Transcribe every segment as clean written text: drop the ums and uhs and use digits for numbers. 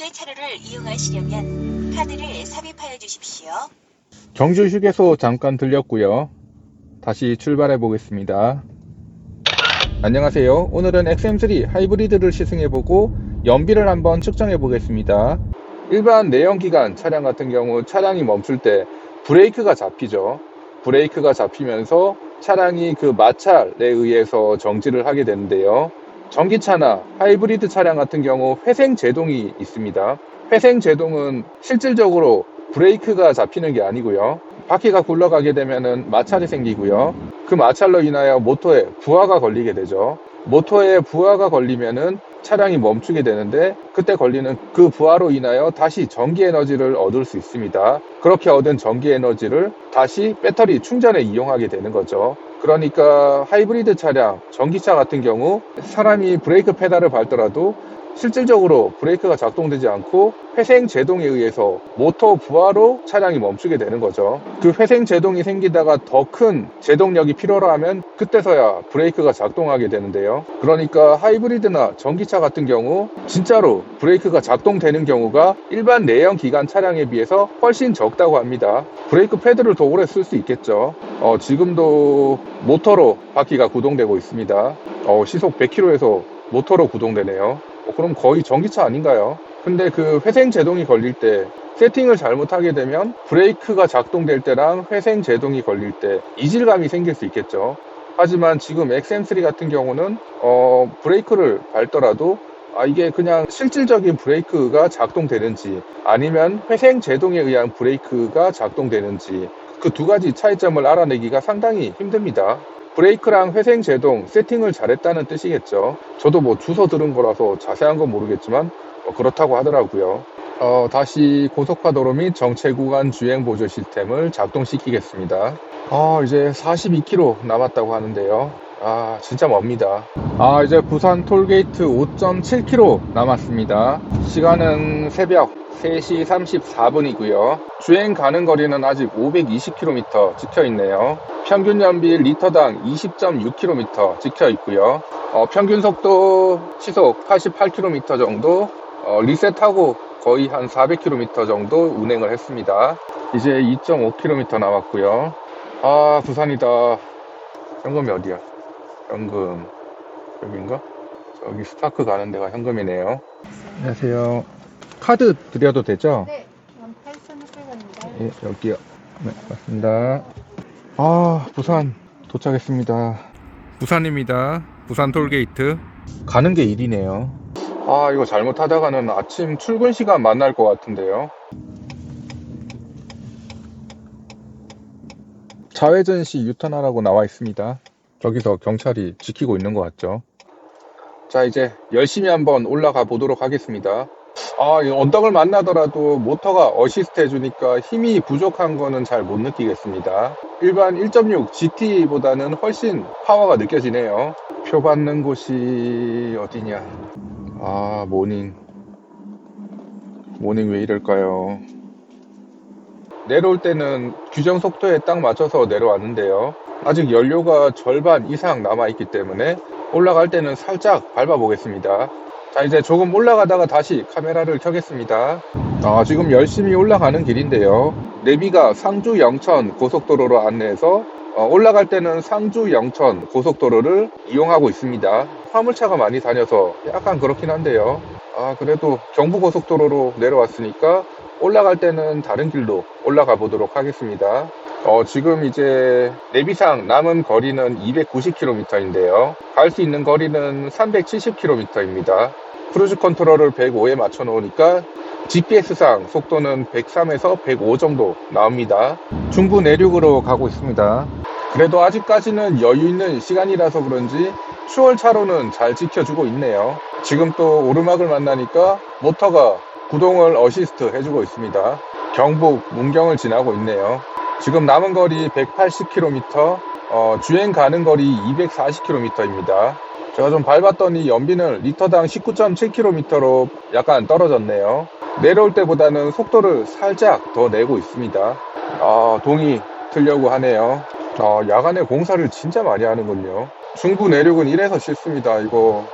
보너스 차로를 이용하시려면 카드를 삽입하여 주십시오. 경주 휴게소 잠깐 들렸고요. 다시 출발해 보겠습니다. 안녕하세요. 오늘은 XM3 하이브리드를 시승해보고 연비를 한번 측정해 보겠습니다. 일반 내연기관 차량 같은 경우 차량이 멈출 때 브레이크가 잡히죠. 브레이크가 잡히면서 차량이 그 마찰에 의해서 정지를 하게 되는데요. 전기차나 하이브리드 차량 같은 경우 회생 제동이 있습니다. 회생 제동은 실질적으로 브레이크가 잡히는 게 아니고요. 바퀴가 굴러가게 되면은 마찰이 생기고요. 그 마찰로 인하여 모터에 부하가 걸리게 되죠. 모터에 부하가 걸리면은 차량이 멈추게 되는데 그때 걸리는 그 부하로 인하여 다시 전기 에너지를 얻을 수 있습니다. 그렇게 얻은 전기 에너지를 다시 배터리 충전에 이용하게 되는 거죠. 그러니까 하이브리드 차량, 전기차 같은 경우 사람이 브레이크 페달을 밟더라도 실질적으로 브레이크가 작동되지 않고 회생 제동에 의해서 모터 부하로 차량이 멈추게 되는 거죠. 그 회생 제동이 생기다가 더 큰 제동력이 필요로 하면 그때서야 브레이크가 작동하게 되는데요. 그러니까 하이브리드나 전기차 같은 경우 진짜로 브레이크가 작동되는 경우가 일반 내연 기관 차량에 비해서 훨씬 적다고 합니다. 브레이크 패드를 더 오래 쓸 수 있겠죠. 지금도 모터로 바퀴가 구동되고 있습니다. 시속 100km에서 모터로 구동되네요. 그럼 거의 전기차 아닌가요? 근데 그 회생 제동이 걸릴 때 세팅을 잘못하게 되면 브레이크가 작동될 때랑 회생 제동이 걸릴 때 이질감이 생길 수 있겠죠. 하지만 지금 XM3 같은 경우는 브레이크를 밟더라도 이게 그냥 실질적인 브레이크가 작동되는지 아니면 회생 제동에 의한 브레이크가 작동되는지 그 두 가지 차이점을 알아내기가 상당히 힘듭니다. 브레이크랑 회생 제동 세팅을 잘했다는 뜻이겠죠. 저도 뭐 주워 들은 거라서 자세한 건 모르겠지만 그렇다고 하더라고요. 다시 고속화도로 및 정체 구간 주행 보조 시스템을 작동시키겠습니다. 이제 42km 남았다고 하는데요. 진짜 멉니다. 이제 부산 톨게이트 5.7km 남았습니다. 시간은 새벽 3시 34분이고요. 주행 가는 거리는 아직 520km 찍혀 있네요. 평균 연비 리터당 20.6km 찍혀 있고요. 평균 속도 시속 88km 정도, 리셋하고 거의 한 400km 정도 운행을 했습니다. 이제 2.5km 남았고요. 부산이다. 현금이 어디야? 현금 여긴가? 저기 스타크 가는 데가 현금이네요. 안녕하세요. 카드 드려도 되죠? 네, 8,600원입니다. 예, 여기요. 네, 맞습니다. 부산 도착했습니다. 부산입니다. 부산 톨게이트. 가는 게 일이네요. 이거 잘못하다가는 아침 출근 시간 만날 것 같은데요. 좌회전 시 유턴하라고 나와 있습니다. 저기서 경찰이 지키고 있는 것 같죠. 자, 이제 열심히 한번 올라가 보도록 하겠습니다. 이 언덕을 만나더라도 모터가 어시스트 해주니까 힘이 부족한 거는 잘 못 느끼겠습니다. 일반 1.6 GT보다는 훨씬 파워가 느껴지네요. 표 받는 곳이 어디냐? 모닝 왜 이럴까요? 내려올 때는 규정 속도에 딱 맞춰서 내려왔는데요. 아직 연료가 절반 이상 남아있기 때문에 올라갈 때는 살짝 밟아 보겠습니다. 자, 이제 조금 올라가다가 다시 카메라를 켜겠습니다. 지금 열심히 올라가는 길인데요. 내비가 상주 영천 고속도로로 안내해서 올라갈 때는 상주 영천 고속도로를 이용하고 있습니다. 화물차가 많이 다녀서 약간 그렇긴 한데요. 그래도 경부고속도로로 내려왔으니까 올라갈 때는 다른 길로 올라가 보도록 하겠습니다. 지금 이제 내비상 남은 거리는 290km인데요. 갈 수 있는 거리는 370km입니다. 크루즈 컨트롤을 105에 맞춰 놓으니까 GPS상 속도는 103에서 105 정도 나옵니다. 중부 내륙으로 가고 있습니다. 그래도 아직까지는 여유 있는 시간이라서 그런지 추월차로는 잘 지켜주고 있네요. 지금 또 오르막을 만나니까 모터가 구동을 어시스트 해주고 있습니다. 경북 문경을 지나고 있네요. 지금 남은 거리 180km, 주행 가는 거리 240km입니다. 제가 좀 밟았더니 연비는 리터당 19.7km로 약간 떨어졌네요. 내려올 때보다는 속도를 살짝 더 내고 있습니다. 동이 트려고 하네요. 야간에 공사를 진짜 많이 하는군요. 중부 내륙은 이래서 싫습니다. 이거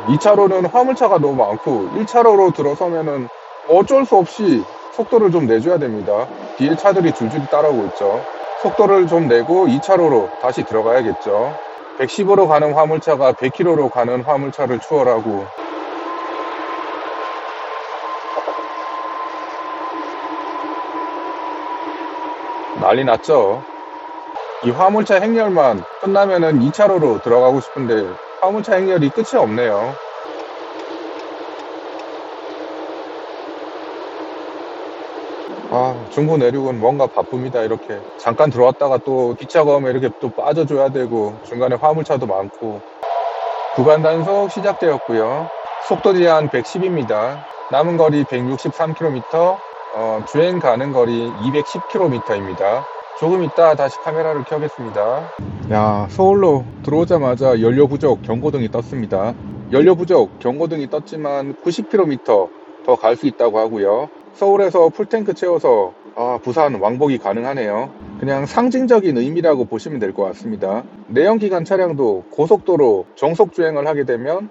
2차로는 화물차가 너무 많고 1차로로 들어서면은 어쩔 수 없이 속도를 좀 내줘야 됩니다. 뒤에 차들이 줄줄이 따라오고 있죠. 속도를 좀 내고 2차로로 다시 들어가야겠죠. 110으로 가는 화물차가 100km로 가는 화물차를 추월하고 난리 났죠. 이 화물차 행렬만 끝나면은 2차로로 들어가고 싶은데 화물차 행렬이 끝이 없네요. 중부 내륙은 뭔가 바쁩니다. 이렇게 잠깐 들어왔다가 또 기차가 오면 이렇게 또 빠져줘야 되고 중간에 화물차도 많고. 구간 단속 시작되었고요. 속도 제한 110입니다. 남은 거리 163km, 주행 가는 거리 210km입니다. 조금 이따 다시 카메라를 켜겠습니다. 야, 서울로 들어오자마자 연료 부족 경고등이 떴습니다. 연료 부족 경고등이 떴지만 90km 더 갈 수 있다고 하고요. 서울에서 풀탱크 채워서 부산 왕복이 가능하네요. 그냥 상징적인 의미라고 보시면 될 것 같습니다. 내연기관 차량도 고속도로 정속 주행을 하게 되면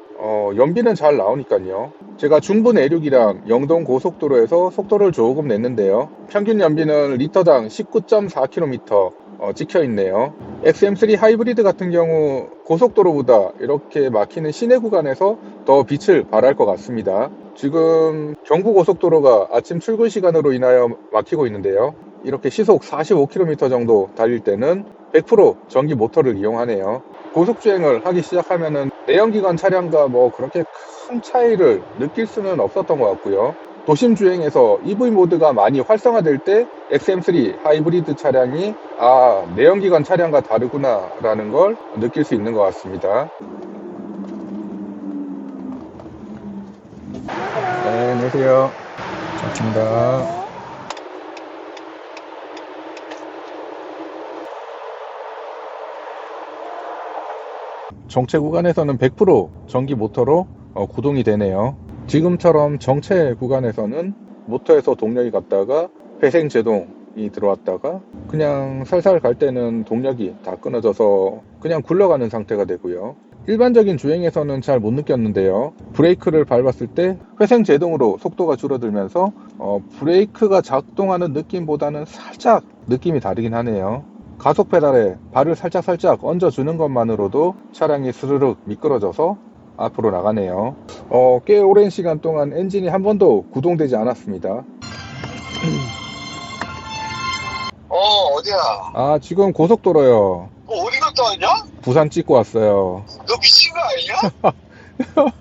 연비는 잘 나오니까요. 제가 중부 내륙이랑 영동 고속도로에서 속도를 조금 냈는데요. 평균 연비는 리터당 19.4km 찍혀 있네요. XM3 하이브리드 같은 경우 고속도로보다 이렇게 막히는 시내 구간에서 더 빛을 발할 것 같습니다. 지금 경부고속도로가 아침 출근 시간으로 인하여 막히고 있는데요. 이렇게 시속 45km 정도 달릴 때는 100% 전기 모터를 이용하네요. 고속주행을 하기 시작하면은 내연기관 차량과 뭐 그렇게 큰 차이를 느낄 수는 없었던 것 같고요. 도심 주행에서 EV 모드가 많이 활성화될 때 XM3 하이브리드 차량이 내연기관 차량과 다르구나 라는 걸 느낄 수 있는 것 같습니다. 네, 안녕하세요. 반갑습니다. 정체 구간에서는 100% 전기 모터로 구동이 되네요. 지금처럼 정체 구간에서는 모터에서 동력이 갔다가 회생 제동이 들어왔다가 그냥 살살 갈 때는 동력이 다 끊어져서 그냥 굴러가는 상태가 되고요. 일반적인 주행에서는 잘 못 느꼈는데요. 브레이크를 밟았을 때 회생 제동으로 속도가 줄어들면서 브레이크가 작동하는 느낌보다는 살짝 느낌이 다르긴 하네요. 가속 페달에 발을 살짝 얹어주는 것만으로도 차량이 스르륵 미끄러져서 앞으로 나가네요. 꽤 오랜 시간 동안 엔진이 한 번도 구동되지 않았습니다. 어디야? 지금 고속도로요. 어디 갔다 왔냐? 부산 찍고 왔어요. 너 미친 거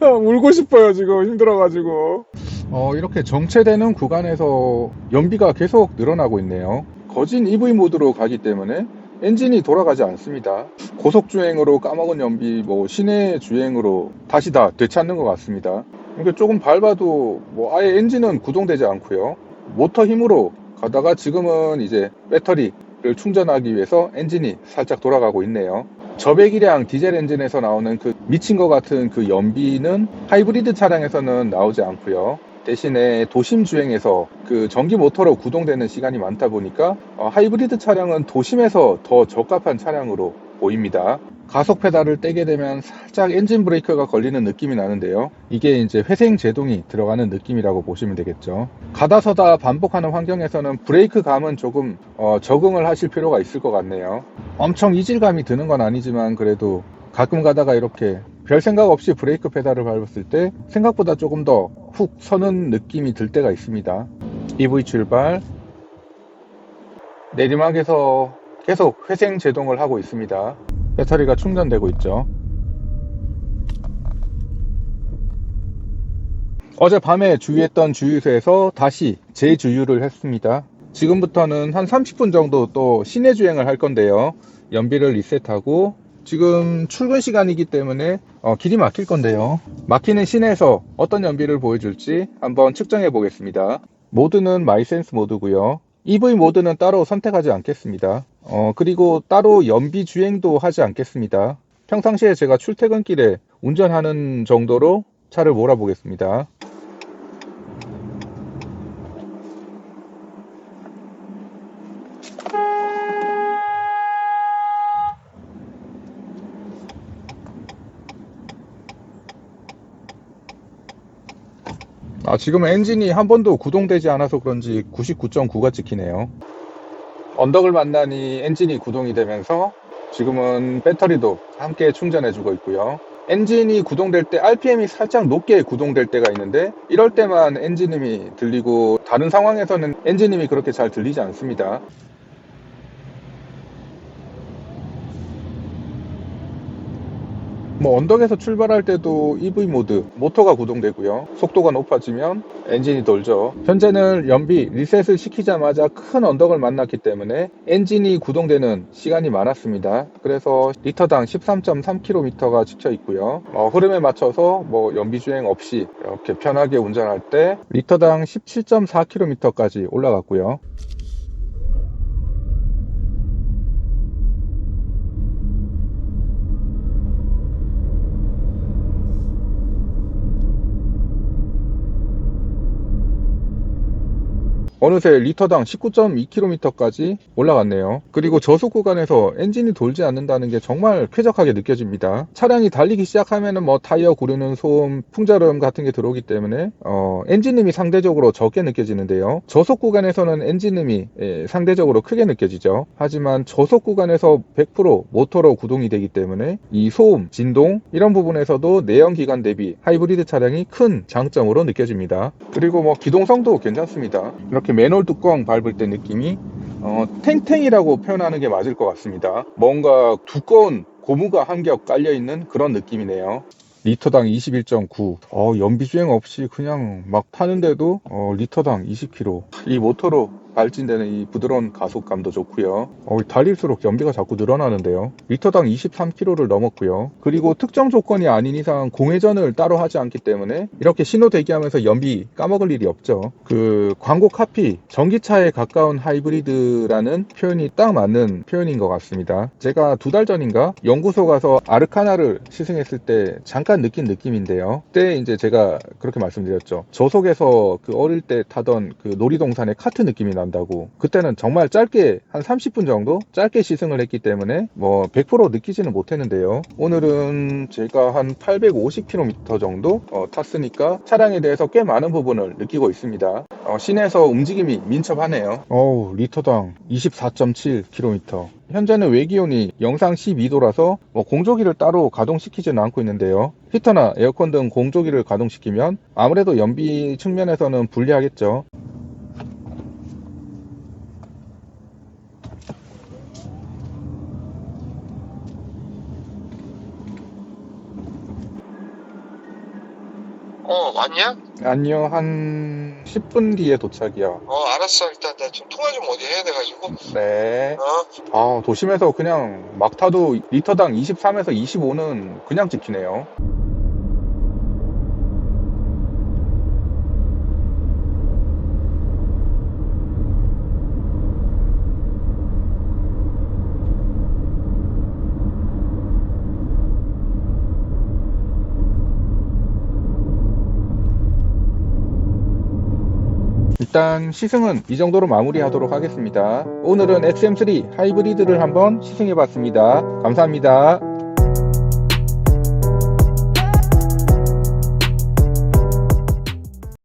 아니야? 울고 싶어요, 지금 힘들어가지고. 이렇게 정체되는 구간에서 연비가 계속 늘어나고 있네요. 거진 EV 모드로 가기 때문에 엔진이 돌아가지 않습니다. 고속주행으로 까먹은 연비, 시내 주행으로 다시 다 되찾는 것 같습니다. 그러니까 조금 밟아도 아예 엔진은 구동되지 않고요. 모터 힘으로 가다가 지금은 이제 배터리를 충전하기 위해서 엔진이 살짝 돌아가고 있네요. 저배기량 디젤 엔진에서 나오는 그 미친 것 같은 그 연비는 하이브리드 차량에서는 나오지 않고요. 대신에 도심 주행에서 그 전기 모터로 구동되는 시간이 많다 보니까 하이브리드 차량은 도심에서 더 적합한 차량으로 보입니다. 가속 페달을 떼게 되면 살짝 엔진 브레이크가 걸리는 느낌이 나는데요. 이게 이제 회생 제동이 들어가는 느낌이라고 보시면 되겠죠. 가다 서다 반복하는 환경에서는 브레이크 감은 조금 적응을 하실 필요가 있을 것 같네요. 엄청 이질감이 드는 건 아니지만 그래도 가끔 가다가 이렇게 별 생각 없이 브레이크 페달을 밟았을 때 생각보다 조금 더 훅 서는 느낌이 들 때가 있습니다. EV 출발. 내리막에서 계속 회생 제동을 하고 있습니다. 배터리가 충전되고 있죠. 어젯밤에 주유했던 주유소에서 다시 재주유를 했습니다. 지금부터는 한 30분 정도 또 시내 주행을 할 건데요. 연비를 리셋하고 지금 출근 시간이기 때문에 길이 막힐 건데요. 막히는 시내에서 어떤 연비를 보여줄지 한번 측정해 보겠습니다. 모드는 마이센스 모드고요. EV 모드는 따로 선택하지 않겠습니다. 그리고 따로 연비 주행도 하지 않겠습니다. 평상시에 제가 출퇴근길에 운전하는 정도로 차를 몰아보겠습니다. 지금은 엔진이 한 번도 구동되지 않아서 그런지 99.9가 찍히네요. 언덕을 만나니 엔진이 구동이 되면서 지금은 배터리도 함께 충전해주고 있고요. 엔진이 구동될 때 RPM이 살짝 높게 구동될 때가 있는데 이럴 때만 엔진음이 들리고 다른 상황에서는 엔진음이 그렇게 잘 들리지 않습니다. 언덕에서 출발할 때도 EV 모드, 모터가 구동되고요. 속도가 높아지면 엔진이 돌죠. 현재는 연비 리셋을 시키자마자 큰 언덕을 만났기 때문에 엔진이 구동되는 시간이 많았습니다. 그래서 리터당 13.3km가 찍혀 있고요. 흐름에 맞춰서 연비 주행 없이 이렇게 편하게 운전할 때 리터당 17.4km까지 올라갔고요. 어느새 리터당 19.2km까지 올라갔네요. 그리고 저속 구간에서 엔진이 돌지 않는다는 게 정말 쾌적하게 느껴집니다. 차량이 달리기 시작하면은 타이어 구르는 소음, 풍절음 같은 게 들어오기 때문에 엔진음이 상대적으로 적게 느껴지는데요. 저속 구간에서는 엔진음이 상대적으로 크게 느껴지죠. 하지만 저속 구간에서 100% 모터로 구동이 되기 때문에 이 소음, 진동 이런 부분에서도 내연기관 대비 하이브리드 차량이 큰 장점으로 느껴집니다. 그리고 기동성도 괜찮습니다. 이렇게 맨홀 뚜껑 밟을 때 느낌이 탱탱이라고 표현하는 게 맞을 것 같습니다. 뭔가 두꺼운 고무가 한 겹 깔려있는 그런 느낌이네요. 리터당 21.9. 연비주행 없이 그냥 막 타는데도 리터당 20km. 이 모터로 발진되는 이 부드러운 가속감도 좋고요. 달릴수록 연비가 자꾸 늘어나는데요. 리터당 23km를 넘었고요. 그리고 특정 조건이 아닌 이상 공회전을 따로 하지 않기 때문에 이렇게 신호 대기하면서 연비 까먹을 일이 없죠. 그 광고 카피, 전기차에 가까운 하이브리드라는 표현이 딱 맞는 표현인 것 같습니다. 제가 2달 전인가 연구소 가서 아르카나를 시승했을 때 잠깐 느낀 느낌인데요. 그때 이제 제가 그렇게 말씀드렸죠. 저속에서 그 어릴 때 타던 그 놀이동산의 카트 느낌이 난다고. 그때는 정말 짧게 한 30분 정도 짧게 시승을 했기 때문에 100% 느끼지는 못했는데요. 오늘은 제가 한 850km 정도 탔으니까 차량에 대해서 꽤 많은 부분을 느끼고 있습니다. 시내에서 움직임이 민첩하네요. 리터당 24.7km. 현재는 외기온이 영상 12도라서 공조기를 따로 가동시키지는 않고 있는데요. 히터나 에어컨 등 공조기를 가동시키면 아무래도 연비 측면에서는 불리하겠죠. 왔냐? 아니요, 한 10분 뒤에 도착이야. 알았어. 일단 나 좀 통화 좀 어디 해야 돼가지고. 네. 도심에서 그냥 막 타도 리터당 23에서 25는 그냥 찍히네요. 일단 시승은 이 정도로 마무리하도록 하겠습니다. 오늘은 XM3 하이브리드를 한번 시승해봤습니다. 감사합니다.